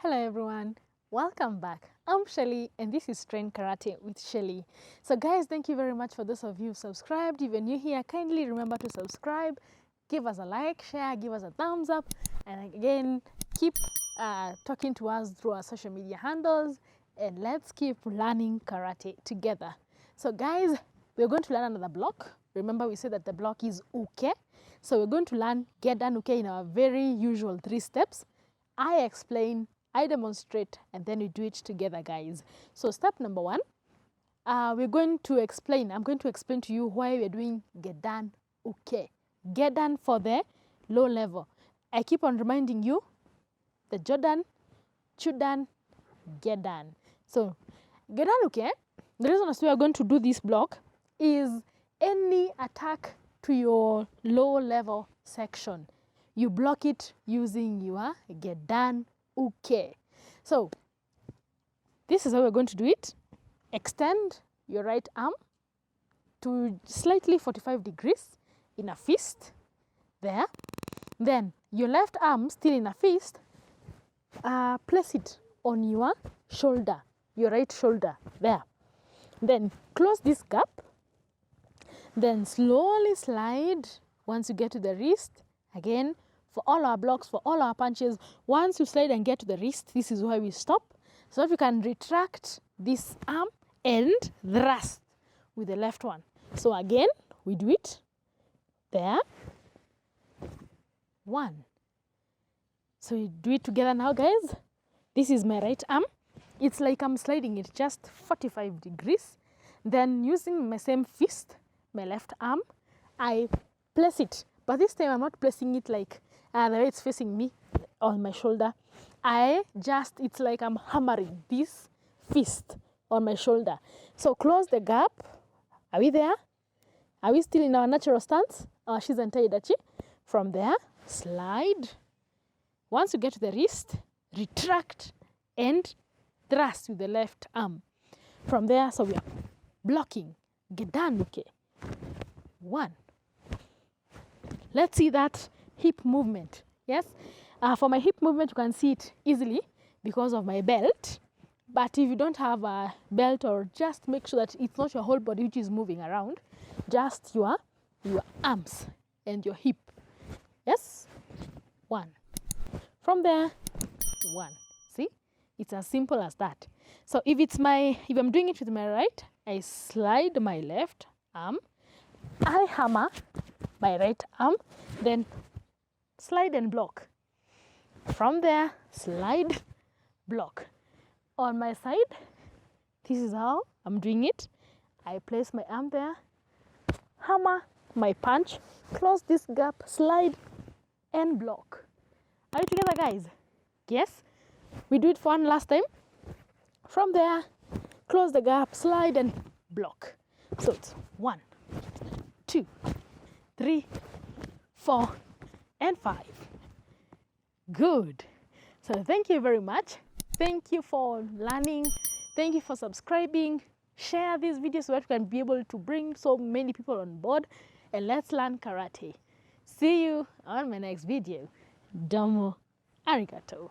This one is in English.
Hello everyone, welcome back. I'm Shelley and this is Train Karate with Shelley. So guys, thank you very much for those of you who subscribed. If you're new here, kindly remember to subscribe, give us a like, share, give us a thumbs up, and again, keep talking to us through our social media handles, and let's keep learning karate together. So guys, we're going to learn another block. Remember we said that the block is Uke. So we're going to learn Gedan Uke in our very usual 3 steps. I explain, I demonstrate, and then we do it together, guys. So step number 1, I'm going to explain to you why we're doing Gedan Uke. Gedan for the low level. I keep on reminding you, the Jodan, Chudan, Gedan. So Gedan Uke, the reason as we are going to do this block is any attack to your low level section, you block it using your Gedan Uke. So this is how we're going to do it. Extend your right arm to slightly 45 degrees in a fist there. Then your left arm still in a fist, place it on your shoulder, your right shoulder there. Then close this gap. Then slowly slide once you get to the wrist. Again, for all our blocks, for all our punches, once you slide and get to the wrist, this is where we stop. So that you can retract this arm and thrust with the left one. So again, we do it there. 1. So we do it together now, guys. This is my right arm. It's like I'm sliding it just 45 degrees. Then using my same fist, my left arm, I place it. But this time I'm not placing it like the way it's facing me on my shoulder. It's like I'm hammering this fist on my shoulder. So close the gap. Are we there? Are we still in our natural stance? Our Shizentai dachi. From there, slide. Once you get to the wrist, retract and thrust with the left arm. From there, so we are blocking Gedan Uke. 1. Let's see that hip movement. Yes, for my hip movement, you can see it easily because of my belt. But if you don't have a belt, or just make sure that it's not your whole body which is moving around, just your arms and your hip. Yes, 1. From there, 1. See, it's as simple as that. So if I'm doing it with my right, I slide my left arm, I hammer my right arm, then slide and block. From there, slide, block. On my side, this is how I'm doing it. I place my arm there, hammer my punch, close this gap, slide and block. Are you together, guys? Yes? We do it for one last time. From there, close the gap, slide and block. So it's 1, 2, 3, 4, and 5. Good. So thank you very much. Thank you for learning. Thank you for subscribing. Share these videos so that we can be able to bring so many people on board. And let's learn karate. See you on my next video. Domo arigato.